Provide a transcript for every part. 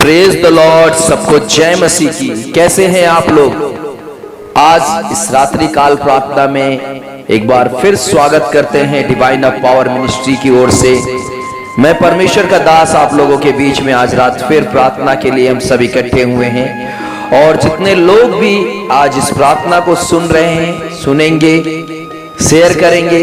Praise the Lord. सबको जय मसीह की। कैसे हैं आप लोग? आज इस रात्रि काल प्रार्थना में एक बार फिर स्वागत करते हैं डिवाइन ऑफ पावर मिनिस्ट्री की ओर से। मैं परमेश्वर का दास आप लोगों के बीच में आज रात फिर प्रार्थना के लिए हम सब इकट्ठे हुए हैं। और जितने लोग भी आज इस प्रार्थना को सुन रहे हैं, सुनेंगे, शेयर करेंगे,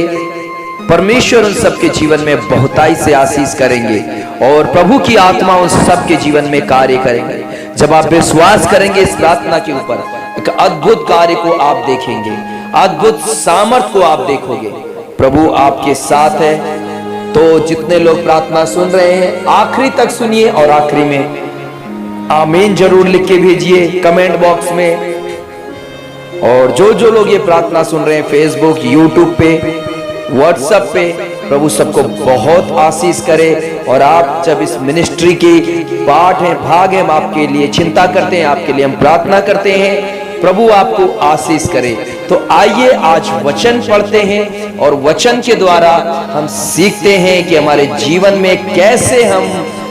परमेश्वर उन सबके जीवन में बहुताई से आशीष करेंगे और प्रभु की आत्मा उन सबके जीवन में कार्य करेंगे। जब आप विश्वास करेंगे इस प्रार्थना के ऊपर, एक अद्भुत कार्य को आप देखेंगे, अद्भुत सामर्थ को आप देखोगे। प्रभु आपके साथ है। तो जितने लोग प्रार्थना सुन रहे हैं आखिरी तक सुनिए और आखिरी में आमीन जरूर लिख के भेजिए कमेंट बॉक्स में। और जो लोग ये प्रार्थना सुन रहे हैं फेसबुक, यूट्यूब पे, व्हाट्सएप पे, प्रभु सबको बहुत आशीष करे। और आप जब इस मिनिस्ट्री की पार्ट हैं, भाग हैं, हम आपके लिए चिंता करते हैं, आपके लिए हम प्रार्थना करते हैं। प्रभु आपको आशीष करे। तो आइए आज वचन पढ़ते हैं और वचन के द्वारा हम सीखते हैं कि हमारे जीवन में कैसे हम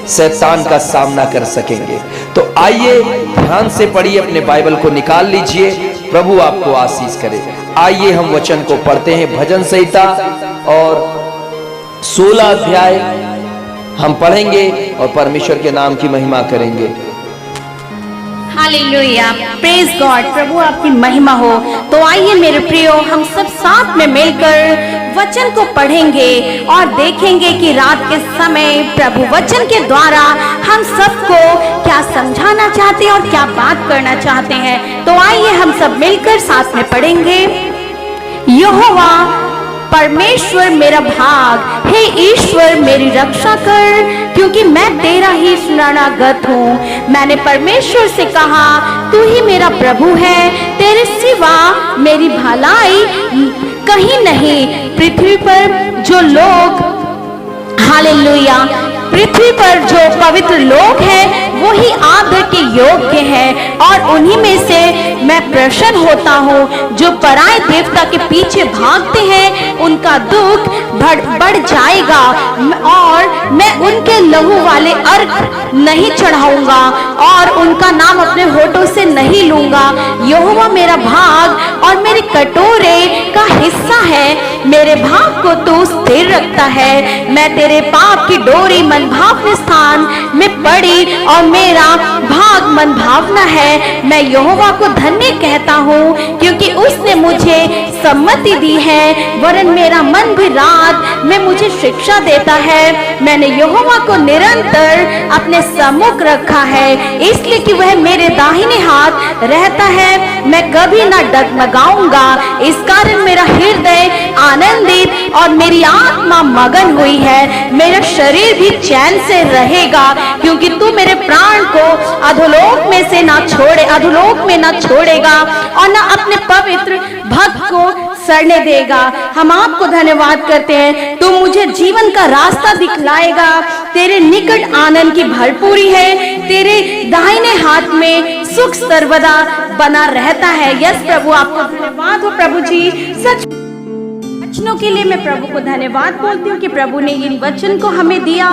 शैतान का सामना कर सकेंगे। तो आइए ध्यान से पढ़िए, अपने बाइबल को निकाल लीजिए। प्रभु आपको आशीष करे। आइए हम वचन को पढ़ते हैं। भजन संहिता और 16 अध्याय हम पढ़ेंगे और परमेश्वर के नाम की महिमा करेंगे। Hallelujah, praise God. प्रभु आपकी महिमा हो। तो आइए मेरे प्रियो, हम सब साथ में मिलकर वचन को पढ़ेंगे और देखेंगे कि रात के समय प्रभु वचन के द्वारा हम सबको क्या समझाना चाहते हैं और क्या बात करना चाहते हैं। तो आइए हम सब मिलकर साथ में पढ़ेंगे। यहोवा परमेश्वर मेरा भाग, हे ईश्वर मेरी रक्षा कर, क्योंकि मैं तेरा ही शरणागत हूँ। मैंने परमेश्वर से कहा, तू ही मेरा प्रभु है, तेरे सिवा मेरी भलाई कहीं नहीं। पृथ्वी पर जो लोग, हालेलुया, पृथ्वी पर जो पवित्र लोग हैं वो ही आदर के योग्य हैं और उन्हीं में से मैं प्रसन्न होता हूँ। जो पराये देवता के पीछे भागते हैं उनका दुख बढ़ जाएगा और मैं उनके लहू वाले अर्घ नहीं चढ़ाऊंगा और उनका नाम अपने होठों से नहीं लूंगा। यहोवा मेरा भाग और मेरे कटोरे का हिस्सा है, मेरे भाग को तू स्थिर रखता है। मैं तेरे पाप की डोरी मनभावने स्थान में पड़ी और मेरा भाग मनभावना है। मैं यहोवा को धन्य कहता हूँ क्योंकि उसने मुझे सम्मति दी है, वरन मेरा मन भी रात में मुझे शिक्षा देता है। मैंने यहोवा को निरंतर अपने सम्मुख रखा है, इसलिए कि वह मेरे दाहिने हाथ रहता है। मैं कभी ना डगमगाऊंगा। इस कारण मेरा हृदय आनंदित और मेरी आत्मा मगन हुई है। मेरा शरीर भी चैन से रहेगा, क्योंकि तू मेरे प्राण को अधोलोक में से ना छोड़े, अधोलोक में ना छोड़ेगा और ना अपने पवित्र भक्त को सड़ने देगा। हम आपको धन्यवाद करते हैं, तू मुझे जीवन का रास्ता दिखलाएगा। तेरे निकट आनंद की भरपूरी है, तेरे दाहिने हाथ में सुख सर्वदा बना रहता है। यस प्रभु, आपको धन्यवाद हो प्रभु जी। सच वचनों के लिए मैं प्रभु को धन्यवाद बोलती हूँ कि प्रभु ने इन वचन को हमें दिया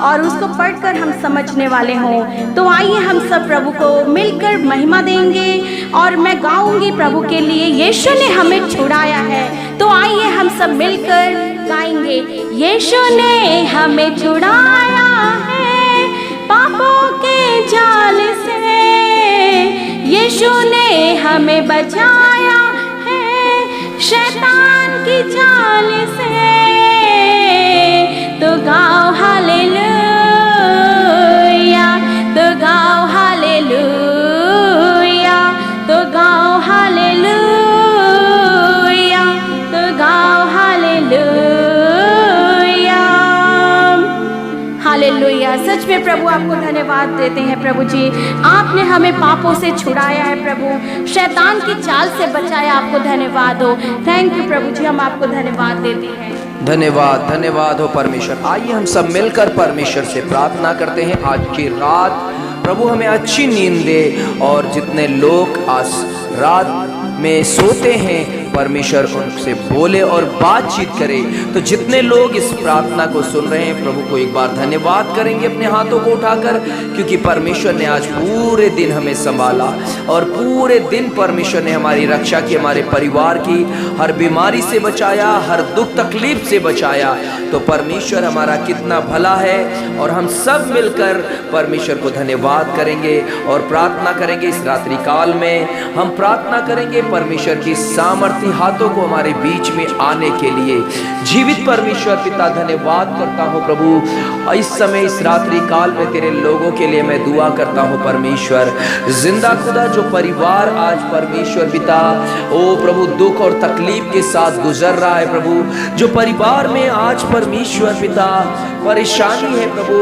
और उसको पढ़कर हम समझने वाले हों। तो आइए हम सब प्रभु को मिलकर महिमा देंगे और मैं गाऊंगी प्रभु के लिए, यीशु ने हमें छुड़ाया है। तो आइए हम सब मिलकर गाएंगे। यीशु ने हमें छुड़ाया है पापों के जाल से, यीशु ने हमें बचाया है शैतान की चाल से। तो गाओ हालेलुया, तो गाओ हालेलुया, तो गाओ हालेलुया, तो गाओ हालेलुया, हालेलुया। सच में प्रभु आपको धन्यवाद देते हैं प्रभु जी, आपने हमें पापों से छुड़ाया है प्रभु, शैतान की चाल से बचाया। आपको धन्यवाद हो। थैंक यू प्रभु जी, हम आपको धन्यवाद देते हैं। धन्यवाद, धन्यवाद हो परमेश्वर। आइए हम सब मिलकर परमेश्वर से प्रार्थना करते हैं आज की रात प्रभु हमें अच्छी नींद दे। और जितने लोग आज रात में सोते हैं परमेश्वर उनसे बोले और बातचीत करे। तो जितने लोग इस प्रार्थना को सुन रहे हैं, प्रभु को एक बार धन्यवाद करेंगे अपने हाथों को उठाकर, क्योंकि परमेश्वर ने आज पूरे दिन हमें संभाला और पूरे दिन परमेश्वर ने हमारी रक्षा की, हमारे परिवार की हर बीमारी से बचाया, हर दुख तकलीफ से बचाया। तो परमेश्वर हमारा कितना भला है, और हम सब मिलकर परमेश्वर को धन्यवाद करेंगे और प्रार्थना करेंगे। इस रात्रि काल में हम प्रार्थना करेंगे परमेश्वर की सामर्थी हाथों को हमारे बीच में आने के लिए। जीवित परमेश्वर पिता, धन्यवाद करता हूँ प्रभु, इस समय इस रात्रि काल में तेरे लोगों के लिए मैं दुआ करता हूँ परमेश्वर। जिंदा खुदा, जो परिवार आज परमेश्वर पिता ओ प्रभु दुख और तकलीफ के साथ गुजर रहा है प्रभु, जो परिवार में आज परमेश्वर पिता परेशानी है प्रभु,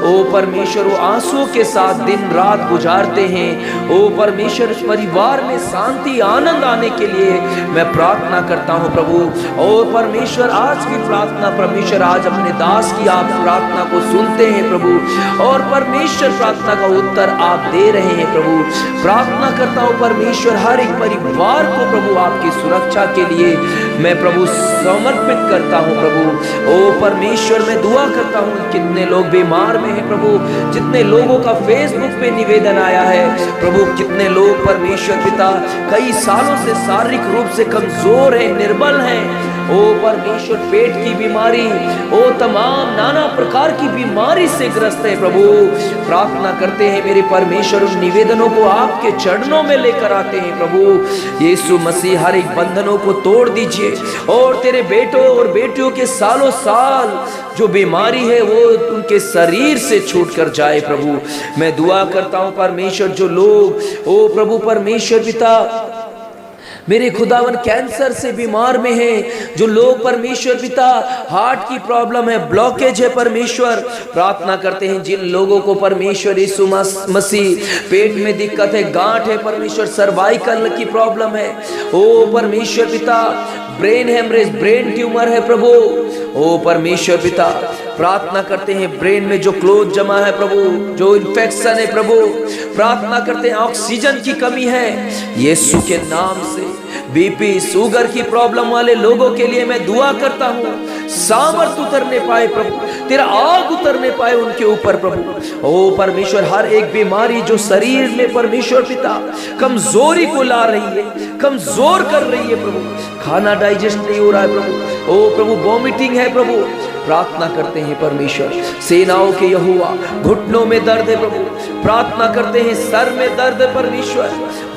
ओ परमेश्वर वो आंसुओं के साथ दिन रात गुजारते हैं, ओ परमेश्वर इस परिवार में शांति आनंद आने के लिए मैं प्रार्थना करता हूँ प्रभु। और परमेश्वर आज की प्रार्थना परमेश्वर आज अपने दास की आप प्रार्थना को सुनते हैं प्रभु, और परमेश्वर प्रार्थना का उत्तर आप दे रहे हैं प्रभु। प्रार्थना करता हूँ परमेश्वर हर एक परिवार को प्रभु आपकी सुरक्षा के लिए मैं प्रभु समर्पित करता हूँ प्रभु। ओ परमेश्वर मैं दुआ करता हूँ, कितने लोग बीमार में हैं प्रभु, जितने लोगों का फेसबुक पे निवेदन आया है प्रभु, कितने लोग परमेश्वर पिता कई सालों से शारीरिक रूप से कमजोर हैं, निर्बल हैं, ओ परमेश्वर पेट की बीमारी, ओ तमाम नाना प्रकार की बीमारी से ग्रस्त है प्रभु। प्रार्थना करते हैं मेरे परमेश्वर, उन निवेदनों को आपके चरणों में लेकर आते हैं प्रभु। यीशु मसीह हर एक बंधनों को तोड़ दीजिए, और तेरे बेटों और बेटियों के सालों साल जो बीमारी है वो उनके शरीर से छूट कर जाए प्रभु। मैं दुआ करता हूँ परमेश्वर, जो लोग ओ प्रभु परमेश्वर पिता मेरे खुदावन कैंसर से बीमार में हैं, जो लोग परमेश्वर पिता हार्ट की प्रॉब्लम है, ब्लॉकेज है परमेश्वर, प्रार्थना करते हैं जिन लोगों को परमेश्वर यीशु मसीह पेट में दिक्कत है, गांठ है परमेश्वर, सर्वाइकल की प्रॉब्लम है, ओ परमेश्वर पिता ब्रेन हेमरेज, ब्रेन ट्यूमर है प्रभु, ओ परमेश्वर पिता प्रार्थना करते हैं ब्रेन में जो क्लोथ जमा है प्रभु, जो इन्फेक्शन है प्रभु, प्रार्थना करते हैं ऑक्सीजन की कमी है यीशु के नाम से। बीपी शुगर की प्रॉब्लम वाले लोगों के लिए मैं दुआ करता हूँ, सामर्थ उतरने पाए प्रभु, तेरा आग उतरने पाए उनके ऊपर प्रभु। ओ परमेश्वर हर एक बीमारी जो शरीर में परमेश्वर पिता कमजोरी को ला रही है, कमजोर कर रही है प्रभु, खाना डाइजेस्ट नहीं हो रहा है प्रभु, ओ प्रभु वॉमिटिंग है प्रभु, प्रार्थना करते हैं परमेश्वर सेनाओं के यहोवा, घुटनों में दर्द है प्रभु, प्रार्थना करते हैं सर में दर्द है परमेश्वर,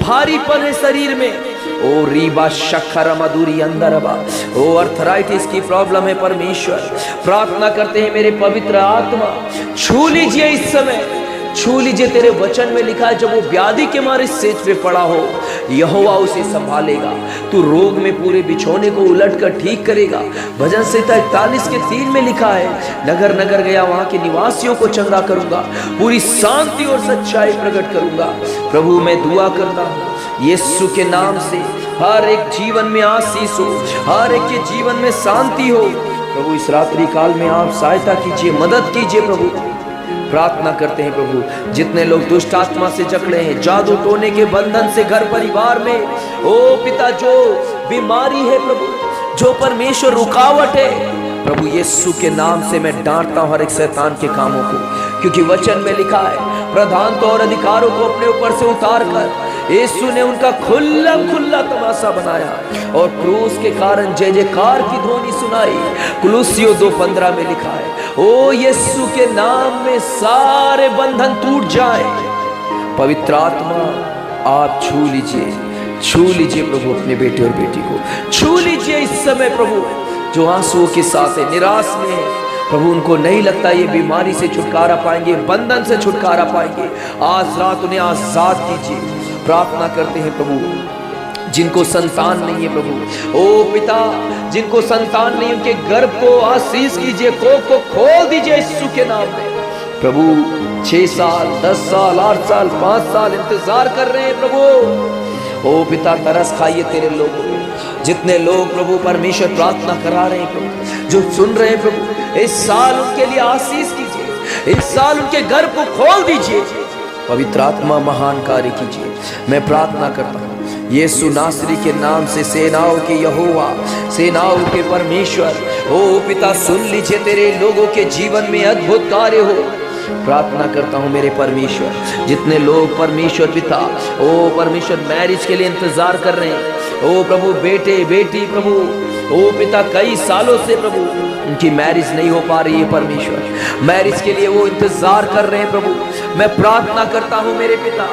भारीपन है शरीर में, ओ रीबा शक्कर मधुरी अंदरबा, ओ अर्थराइटिस की प्रॉब्लम है परमेश्वर, प्रार्थना करते हैं मेरे पवित्र आत्मा छू लीजिए इस समय, छू लीजिए। तेरे वचन में लिखा है जब वो व्याधि के मारे सेज पे पड़ा हो यहोवा उसे संभालेगा, तू रोग में पूरे बिछौने को उलट कर ठीक करेगा। भजन संहिता 41 के 3 में लिखा है नगर नगर गया वहां के निवासियों को चंगा करूंगा, पूरी शांति और सच्चाई प्रकट करूंगा। प्रभु मैं दुआ करता हूँ यीशु के नाम से हर एक जीवन में आशीष हो, हर एक के जीवन में शांति हो प्रभु। इस रात्रि काल में आप सहायता कीजिए, मदद कीजिए प्रभु। प्रार्थना करते हैं प्रभु जितने लोग दुष्ट आत्मा से जकड़े हैं, जादू टोने के बंधन से घर परिवार में, ओ पिता जो बीमारी है प्रभु, जो परमेश्वर रुकावट है प्रभु, यीशु के नाम से मैं डांटता हूं हर एक शैतान के कामों को, क्योंकि वचन में लिखा है प्रधानता और अधिकारों को अपने ऊपर से उतार कर यीशु ने उनका खुला खुला तमाशा बनाया और क्रूस के कारण जय जयकार की ध्वनि सुनाई। कुलुस्सियों 2:15 में लिखा है ओ यीशु के नाम में सारे बंधन टूट जाए। पवित्र आत्मा आप छू लीजिए, छू लीजिए प्रभु अपने बेटे और बेटी को, छू लीजिए इस समय प्रभु जो आंसुओं के साथ है, निराश में है प्रभु, उनको नहीं लगता ये बीमारी से छुटकारा पाएंगे, बंधन से छुटकारा पाएंगे। आज रात उन्हें आजाद कीजिए। प्रार्थना करते हैं प्रभु जिनको संतान नहीं है प्रभु, ओ पिता जिनको संतान नहीं उनके गर्भ को आशीष कीजिए, कोख को खोल दीजिए यीशु के नाम में प्रभु। 6 साल 10 साल 8 साल 5 साल इंतजार कर रहे हैं प्रभु, ओ पिता तरस खाइए तेरे लोगों में। जितने लोग प्रभु परमेश्वर प्रार्थना करा रहे हैं प्रभु, जो सुन रहे हैं प्रभु, इस साल उनके लिए आशीष कीजिए, इस साल उनके गर्भ को खोल दीजिए। पवित्र आत्मा महान कार्य कीजिए। मैं प्रार्थना करता हूँ यीशु नासरी के नाम से, सेनाओं के यहोवा, सेनाओं के परमेश्वर, ओ पिता सुन लीजिए, तेरे लोगों के जीवन में अद्भुत कार्य हो। प्रार्थना करता हूँ मेरे परमेश्वर, जितने लोग परमेश्वर पिता ओ परमेश्वर मैरिज के लिए इंतजार कर रहे हैं, ओ प्रभु बेटे बेटी प्रभु ओ पिता कई सालों से प्रभु उनकी मैरिज नहीं हो पा रही है परमेश्वर, मैरिज के लिए वो इंतजार कर रहे हैं प्रभु। मैं प्रार्थना करता हूँ मेरे पिता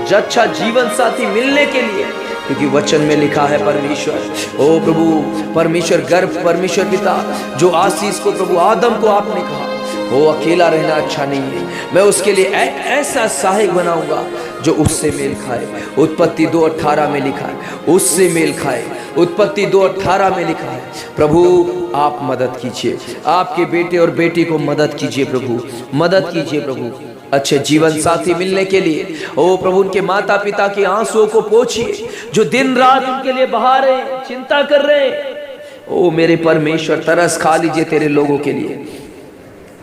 अच्छा जीवन साथी मिलने के लिए, क्योंकि वचन में लिखा है परमेश्वर ओ प्रभु परमेश्वर गर्भ परमेश्वर पिता जो आशीष को प्रभु आदम को आपने कहा वो अकेला रहना अच्छा नहीं है, मैं उसके लिए ऐसा सहायक बनाऊंगा जो उससे मेल खाए। उत्पत्ति 2:18 में लिखा है उससे मेल खाए, उत्पत्ति 2:18 में लिखा है। प्रभु आप मदद कीजिए, आपके बेटे और बेटी को मदद कीजिए प्रभु, मदद कीजिए प्रभु अच्छे जीवन साथी मिलने के लिए। ओ प्रभु उनके माता पिता के आंसुओं को पोंछिए जो दिन रात उनके लिए बहा रहे, चिंता कर रहे। ओ मेरे परमेश्वर तरस खा लीजिए तेरे लोगों के लिए,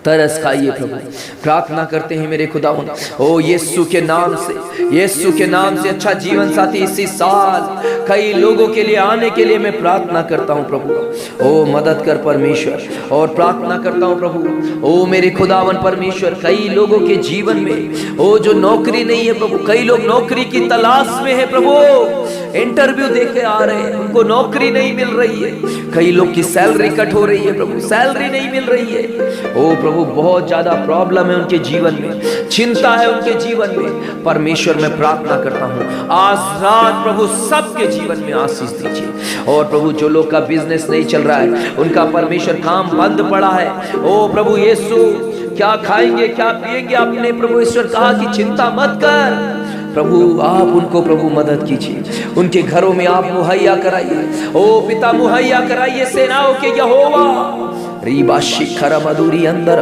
तरस खाइए प्रभु। प्रार्थना करते हैं मेरे खुदावन ओ यीशु के नाम से, यीशु के नाम से अच्छा जीवन साथी इसी साल कई लोगों के लिए आने के लिए मैं प्रार्थना करता हूँ प्रभु। ओ मदद कर परमेश्वर, और प्रार्थना करता हूँ प्रभु ओ मेरे खुदावन परमेश्वर कई लोगों के जीवन में ओ जो नौकरी नहीं है प्रभु, कई लोग नौकरी की तलाश में है प्रभु, इंटरव्यू दे के आ रहे हैं उनको नौकरी नहीं मिल रही है, कई लोग की सैलरी कट हो रही है प्रभु, सैलरी नहीं मिल रही है। ओ प्रभु बहुत ज्यादा प्रॉब्लम है उनके जीवन में, चिंता है उनके जीवन में। परमेश्वर मैं प्रार्थना करता हूँ आज रात प्रभु सबके जीवन में आशीष दीजिए। और प्रभु जो लोग का बिजनेस नहीं चल रहा है, उनका परमेश्वर काम बंद पड़ा है, ओ प्रभु यीशु क्या खाएंगे क्या पिएंगे, आपने प्रभु ईश्वर कहा कि चिंता मत कर। प्रभु आप उनको प्रभु मदद कीजिए, उनके घरों में आप मुहैया कराइए, ओ पिता मुहैया कराइए सेनाओं के यहोवा। रीबा शिखर मधुरी अंदर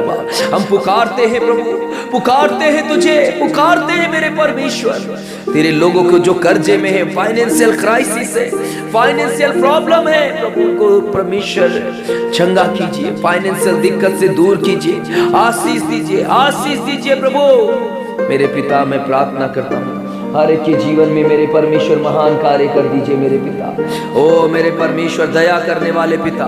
हम पुकारते हैं प्रभु, पुकारते हैं तुझे, पुकारते हैं मेरे परमेश्वर तेरे लोगों को जो कर्जे में है, फाइनेंशियल क्राइसिस है, फाइनेंशियल प्रॉब्लम है प्रभु को परमेश्वर चंगा कीजिए, फाइनेंशियल दिक्कत से दूर कीजिए, आशीष दीजिए, आशीष दीजिए प्रभु। मेरे पिता मैं प्रार्थना करता हूँ हर एक के जीवन में मेरे परमेश्वर महान कार्य कर दीजिए मेरे पिता। ओ मेरे परमेश्वर दया करने वाले पिता,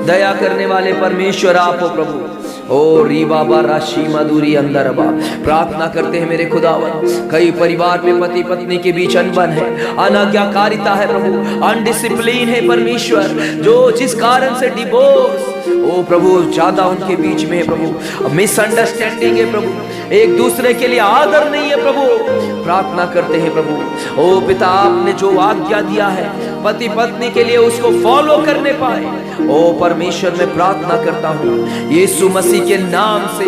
दया करने वाले परमेश्वर आप हो प्रभु। ओ री बाबा राशि मधुरी अंदर बा प्रार्थना करते हैं मेरे खुदावन, कई परिवार में पति पत्नी के बीच अनबन है, अनाज्ञाकारिता है प्रभु, अनडिसिप्लिन है परमेश्वर, जो जिस कारण से डिवोर्स ओ प्रभु ज्यादा उनके बीच में है प्रभु, मिसअंडरस्टैंडिंग है प्रभु, एक दूसरे के लिए आदर नहीं है प्रभु। प्रार्थना करते हैं प्रभु ओ पिता आपने जो आज्ञा दिया है पति पत्नी के लिए उसको फॉलो करने पाए। ओ परमेश्वर मैं प्रार्थना करता हूँ यीशु मसीह के नाम से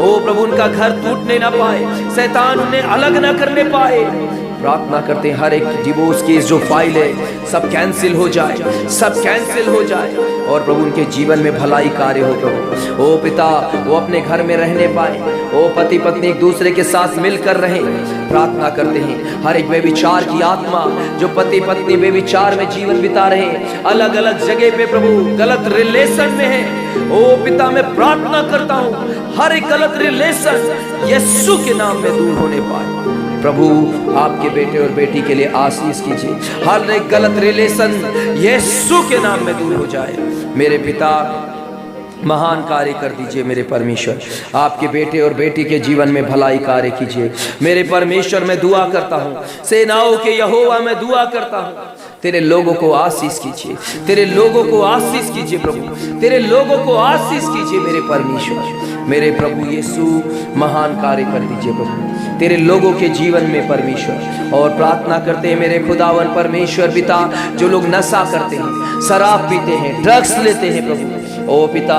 ओ प्रभु उनका घर टूटने ना पाए, शैतान उन्हें अलग ना करने पाए। प्रार्थना करते हैं हर एक डिवोर्स केस जो फाइल है सब कैंसिल हो जाए, सब कैंसिल हो जाए और प्रभु उनके जीवन में भलाई कार्य हो प्रभु। ओ पिता वो अपने घर में रहने पाए, ओ पति पत्नी एक दूसरे के साथ मिलकर रहे। प्रार्थना करते हैं हर एक बेविचार की आत्मा जो पति पत्नी बेविचार में जीवन बिता रहे, अलग अलग जगह पे प्रभु गलत रिलेशन में है, ओ पिता मैं प्रार्थना करता हूँ हर एक गलत रिलेशन यीशु के नाम में दूर होने पाए। प्रभु आपके बेटे और बेटी के लिए आशीष कीजिए, हर एक गलत रिलेशन यीशु के नाम में दूर हो जाए। मेरे पिता महान कार्य कर दीजिए मेरे परमेश्वर, आपके बेटे और बेटी के जीवन में भलाई कार्य कीजिए मेरे परमेश्वर। मैं दुआ करता हूँ सेनाओं के यहोवा, मैं दुआ करता हूँ तेरे लोगों को आशीष कीजिए, तेरे लोगों को आशीष कीजिए प्रभु, तेरे लोगों को आशीष कीजिए मेरे परमेश्वर। मेरे प्रभु यीशु महान कार्य कर दीजिए प्रभु तेरे लोगों के जीवन में परमेश्वर। और प्रार्थना करते हैं मेरे खुदावन परमेश्वर पिता जो लोग नशा करते हैं, शराब पीते हैं, ड्रग्स लेते हैं प्रभु, ओ पिता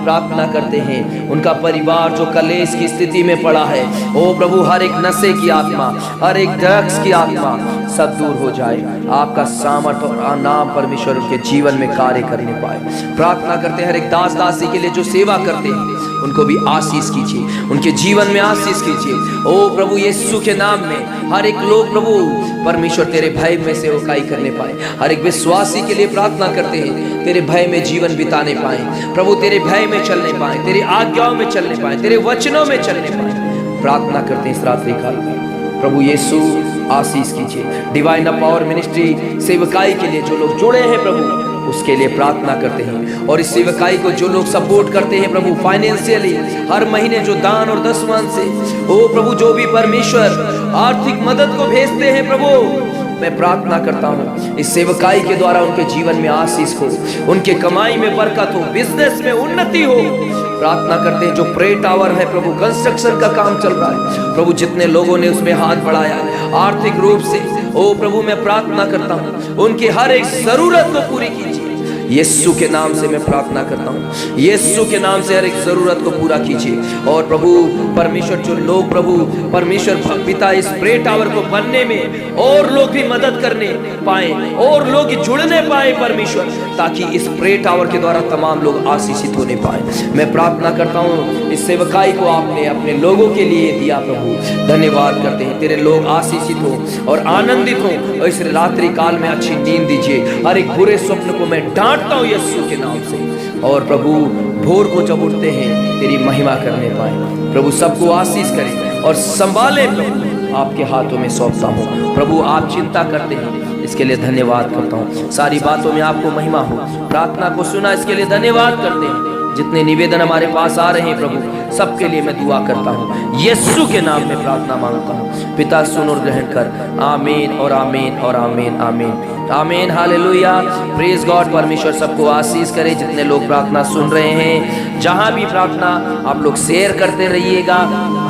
प्रार्थना करते हैं उनका परिवार जो कलेश की स्थिति में पड़ा है, ओ प्रभु हर एक नशे की आत्मा, हर एक ड्रग्स की आत्मा सब दूर हो जाए, आपका सामर्थ और नाम परमेश्वर उनके जीवन में कार्य करने पाए। प्रार्थना करते हैं हर एक दास दासी के लिए जो सेवा करते हैं उनको भी आशीष कीजिए, उनके जीवन में आशीष कीजिए। ओ प्रभु यीशु के नाम में हर एक लोग प्रभु परमेश्वर तेरे भय में सेवकाई करने पाए, हर एक विश्वासी के लिए प्रार्थना करते हैं तेरे भय में जीवन बिताने पाए प्रभु, तेरे भय में चलने पाए, तेरी आज्ञाओं में चलने पाए, तेरे वचनों में चलने पाए। प्रार्थना करते हैं इस रात्रि काल में प्रभु यीशु आशीष कीजिए। डिवाइन पावर मिनिस्ट्री सेवकाई के लिए जो लोग जुड़े हैं प्रभु, उसके लिए प्रार्थना करते हैं। और इस सेवकाई को जो लोग सपोर्ट करते हैं प्रभु फाइनेंशियली, हर महीने जो दान और दसवां से, ओ प्रभु जो भी परमेश्वर आर्थिक मदद को भेजते हैं प्रभु, मैं प्रार्थना करता हूँ इस सेवकाई के द्वारा उनके जीवन में आशीष हो, उनके कमाई में बरकत हो, बिजनेस में उन्नति हो। प्रार्थना करते हैं जो प्रे टावर है प्रभु, कंस्ट्रक्शन का काम चल रहा है प्रभु, जितने लोगों ने उसमें हाथ बढ़ाया है आर्थिक रूप से, ओ प्रभु मैं प्रार्थना करता हूँ उनकी हर एक जरूरत को पूरी कीजिए। यीशु के नाम से मैं प्रार्थना करता हूँ, यीशु के नाम से हर एक जरूरत को पूरा कीजिए। और प्रभु परमेश्वर जो लोग प्रभु परमेश्वर पिता इस प्रे टावर को बनने में और लोग भी मदद करने पाए और लोग जुड़ने पाए परमेश्वर, ताकि इस प्रे टावर के द्वारा तमाम लोग आशीषित होने पाए। मैं प्रार्थना करता हूँ इस सेवकाई को आपने अपने लोगों के लिए दिया प्रभु, धन्यवाद करते हैं। तेरे लोग आशीषित हो और आनंदित हो और इस रात्रि काल में अच्छी नींद दीजिए। हर एक बुरे स्वप्न को मैं डांटता हूँ यीशु के नाम से। और प्रभु भोर को जब उठते हैं तेरी महिमा करने पाए प्रभु, सबको आशीष करें और संभाले प्रभु, आपके हाथों में सौंपता हूँ प्रभु। आप चिंता करते हैं इसके लिए धन्यवाद करता हूँ। सारी बातों में आपको महिमा हो। प्रार्थना को सुना इसके लिए धन्यवाद करते हैं। जितने निवेदन हमारे पास आ रहे हैं प्रभु, सबके लिए मैं दुआ करता हूँ, यीशु के नाम में प्रार्थना मांगता हूँ। पिता सुन और ग्रहण कर। आमीन और आमीन और आमीन आमीन आमीन। Hallelujah, praise God. परमेश्वर सबको आशीष करे। जितने लोग प्रार्थना सुन रहे हैं, जहां भी प्रार्थना आप लोग शेयर करते रहिएगा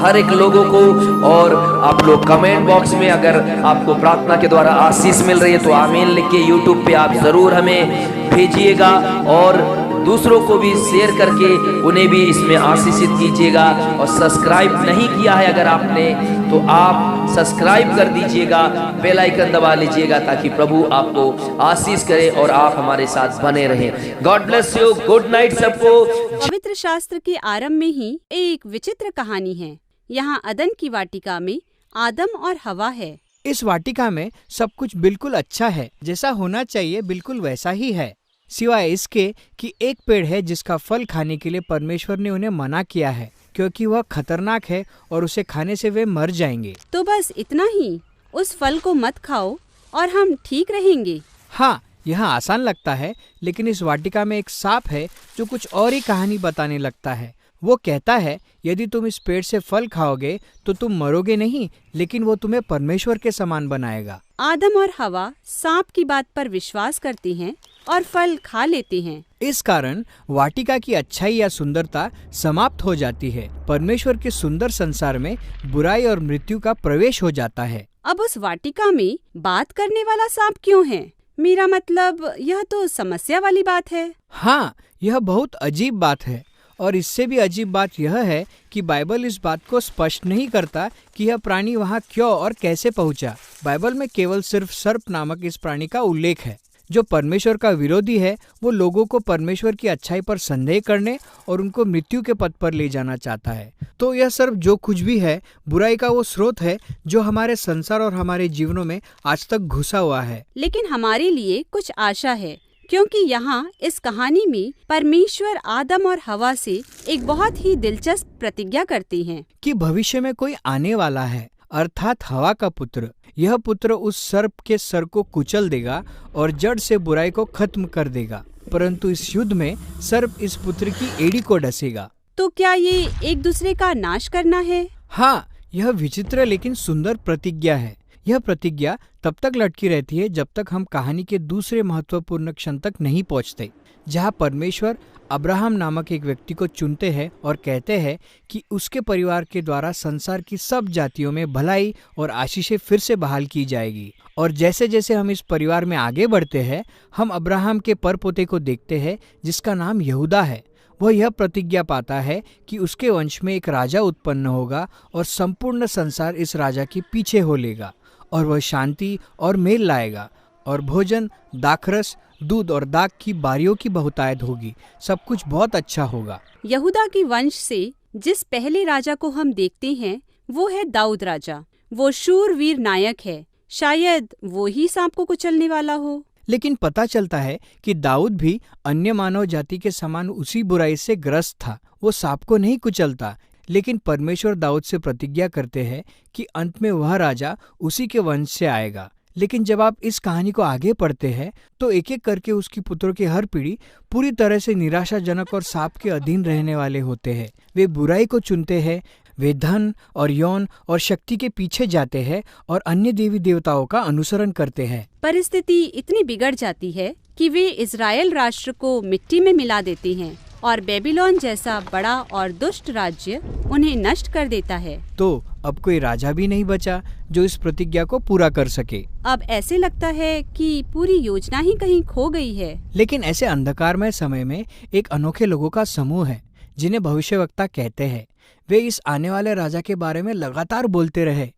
हर एक लोगों को। और आप लोग कमेंट बॉक्स में अगर आपको प्रार्थना के द्वारा आशीष मिल रही है तो आमीन लिख के यूट्यूब पे आप जरूर हमें भेजिएगा। और दूसरों को भी शेयर करके उन्हें भी इसमें आशीषित कीजिएगा। और सब्सक्राइब नहीं किया है अगर आपने, तो आप सब्सक्राइब कर दीजिएगा, बेल आइकन दबा लीजिएगा, ताकि प्रभु आपको आशीष करे और आप हमारे साथ बने रहें। God bless you, good night सबको। पवित्र शास्त्र के आरंभ में ही एक विचित्र कहानी है। यहाँ अदन की वाटिका में आदम और हवा है। इस वाटिका में सब कुछ बिल्कुल अच्छा है, जैसा होना चाहिए बिल्कुल वैसा ही है, सिवाय इसके कि एक पेड़ है जिसका फल खाने के लिए परमेश्वर ने उन्हें मना किया है, क्योंकि वह खतरनाक है और उसे खाने से वे मर जाएंगे। तो बस इतना ही, उस फल को मत खाओ और हम ठीक रहेंगे। हाँ, यह आसान लगता है, लेकिन इस वाटिका में एक सांप है जो कुछ और ही कहानी बताने लगता है। वो कहता है यदि तुम इस पेड़ से फल खाओगे तो तुम मरोगे नहीं, लेकिन वो तुम्हें परमेश्वर के समान बनाएगा। आदम और हवा सांप की बात पर विश्वास करते हैं और फल खा लेते हैं। इस कारण वाटिका की अच्छाई या सुंदरता समाप्त हो जाती है। परमेश्वर के सुंदर संसार में बुराई और मृत्यु का प्रवेश हो जाता है। अब उस वाटिका में बात करने वाला सांप क्यों है? मेरा मतलब यह तो समस्या वाली बात है। हाँ, यह बहुत अजीब बात है। और इससे भी अजीब बात यह है कि बाइबल इस बात को स्पष्ट नहीं करता कि यह प्राणी वहाँ क्यों और कैसे पहुँचा। बाइबल में केवल सिर्फ सर्प नामक इस प्राणी का उल्लेख है, जो परमेश्वर का विरोधी है। वो लोगों को परमेश्वर की अच्छाई पर संदेह करने और उनको मृत्यु के पथ पर ले जाना चाहता है। तो यह सर्प जो कुछ भी है, बुराई का वो स्रोत है जो हमारे संसार और हमारे जीवनों में आज तक घुसा हुआ है। लेकिन हमारे लिए कुछ आशा है, क्योंकि यहाँ इस कहानी में परमेश्वर आदम और हवा से एक बहुत ही दिलचस्प प्रतिज्ञा करते हैं कि भविष्य में कोई आने वाला है, अर्थात हवा का पुत्र। यह पुत्र उस सर्प के सर को कुचल देगा और जड़ से बुराई को खत्म कर देगा। परंतु इस युद्ध में सर्प इस पुत्र की एड़ी को डसेगा। तो क्या ये एक दूसरे का नाश करना है? हाँ, यह विचित्र लेकिन सुंदर प्रतिज्ञा है। यह प्रतिज्ञा तब तक लटकी रहती है जब तक हम कहानी के दूसरे महत्वपूर्ण क्षण तक नहीं पहुंचते, जहां परमेश्वर अब्राहम नामक एक व्यक्ति को चुनते हैं और कहते हैं कि उसके परिवार के द्वारा संसार की सब जातियों में भलाई और आशीषें फिर से बहाल की जाएगी। और जैसे जैसे हम इस परिवार में आगे बढ़ते हैं, हम अब्राहम के परपोते को देखते हैं जिसका नाम यहूदा है। वह यह प्रतिज्ञा पाता है कि उसके वंश में एक राजा उत्पन्न होगा और संपूर्ण संसार इस राजा के पीछे हो लेगा, और वह शांति और मेल लाएगा, और भोजन, दाखरस, दूध और दाख की बारियों की बहुतायत होगी। सब कुछ बहुत अच्छा होगा। यहूदा की वंश से जिस पहले राजा को हम देखते हैं वो है दाऊद राजा। वो शूरवीर नायक है। शायद वो ही सांप को कुचलने वाला हो। लेकिन पता चलता है कि दाऊद भी अन्य मानव जाति के समान उसी बुराई से ग्रस्त था। वो सांप को नहीं कुचलता, लेकिन परमेश्वर दाऊद से प्रतिज्ञा करते हैं कि अंत में वह राजा उसी के वंश से आएगा। लेकिन जब आप इस कहानी को आगे पढ़ते हैं तो एक एक करके उसकी पुत्रों की हर पीढ़ी पूरी तरह से निराशाजनक और सांप के अधीन रहने वाले होते हैं। वे बुराई को चुनते हैं, वे धन और यौन और शक्ति के पीछे जाते हैं और अन्य देवी देवताओं का अनुसरण करते हैं। परिस्थिति इतनी बिगड़ जाती है कि वे इज़राइल राष्ट्र को मिट्टी में मिला देती हैं और बेबीलोन जैसा बड़ा और दुष्ट राज्य उन्हें नष्ट कर देता है। तो अब कोई राजा भी नहीं बचा जो इस प्रतिज्ञा को पूरा कर सके। अब ऐसे लगता है कि पूरी योजना ही कहीं खो गई है। लेकिन ऐसे अंधकारमय समय में एक अनोखे लोगों का समूह है जिन्हें भविष्यवक्ता कहते हैं। वे इस आने वाले राजा के बारे में लगातार बोलते रहे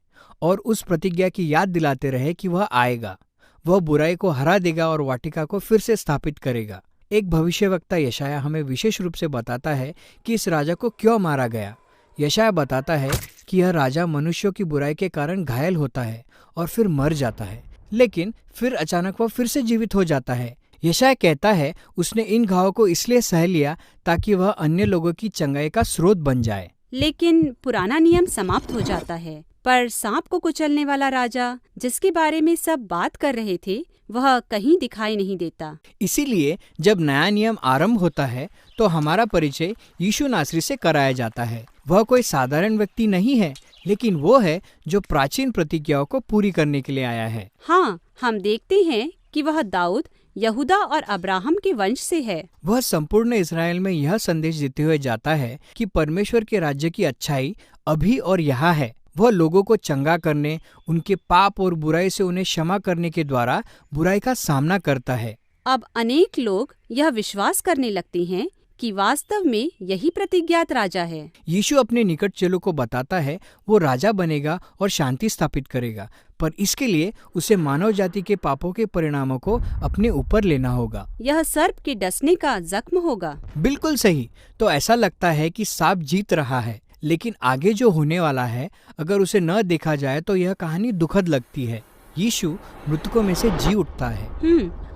और उस प्रतिज्ञा की याद दिलाते रहे कि वह आएगा, वह बुराई को हरा देगा और वाटिका को फिर से स्थापित करेगा। एक भविष्यवक्ता यशाया हमें विशेष रूप से बताता है कि इस राजा को क्यों मारा गया। यशाया बताता है कि यह राजा मनुष्यों की बुराई के कारण घायल होता है और फिर मर जाता है, लेकिन फिर अचानक वह फिर से जीवित हो जाता है। यशाया कहता है उसने इन घावों को इसलिए सह लिया ताकि वह अन्य लोगों की चंगाई का स्रोत बन जाए। लेकिन पुराना नियम समाप्त हो जाता है, पर सांप को कुचलने वाला राजा जिसके बारे में सब बात कर रहे थे वह कहीं दिखाई नहीं देता। इसीलिए जब नया नियम आरंभ होता है तो हमारा परिचय यीशु नासरी से कराया जाता है। वह कोई साधारण व्यक्ति नहीं है, लेकिन वो है जो प्राचीन प्रतिज्ञाओं को पूरी करने के लिए आया है। हाँ, हम देखते हैं कि वह दाऊद, यहूदा और अब्राहम के वंश से है। वह संपूर्ण इस्राएल में यह संदेश देते हुए जाता है कि परमेश्वर के राज्य की अच्छाई अभी और यहाँ है। वह लोगों को चंगा करने, उनके पाप और बुराई से उन्हें क्षमा करने के द्वारा बुराई का सामना करता है। अब अनेक लोग यह विश्वास करने लगते हैं कि वास्तव में यही प्रतिज्ञात राजा है। यीशु अपने निकट चेलों को बताता है वो राजा बनेगा और शांति स्थापित करेगा, पर इसके लिए उसे मानव जाति के पापों के परिणामों को अपने ऊपर लेना होगा। यह सर्प के डसने का जख्म होगा। बिल्कुल सही। तो ऐसा लगता है कि सांप जीत रहा है, लेकिन आगे जो होने वाला है अगर उसे न देखा जाए तो यह कहानी दुखद लगती है। यीशु मृतकों में से जी उठता है।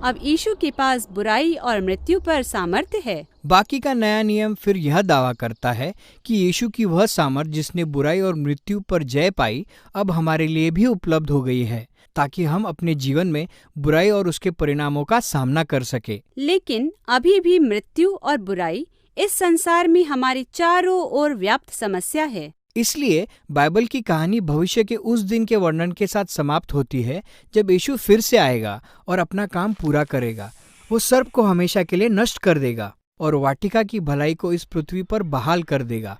अब यीशु के पास बुराई और मृत्यु पर सामर्थ्य है। बाकी का नया नियम फिर यह दावा करता है कि यीशु की वह सामर्थ जिसने बुराई और मृत्यु पर जय पाई अब हमारे लिए भी उपलब्ध हो गई है, ताकि हम अपने जीवन में बुराई और उसके परिणामों का सामना कर सके। लेकिन अभी भी मृत्यु और बुराई इस संसार में हमारे चारों ओर व्याप्त समस्या है। इसलिए बाइबल की कहानी भविष्य के उस दिन के वर्णन के साथ समाप्त होती है जब यीशु फिर से आएगा और अपना काम पूरा करेगा। वो सर्प को हमेशा के लिए नष्ट कर देगा और वाटिका की भलाई को इस पृथ्वी पर बहाल कर देगा।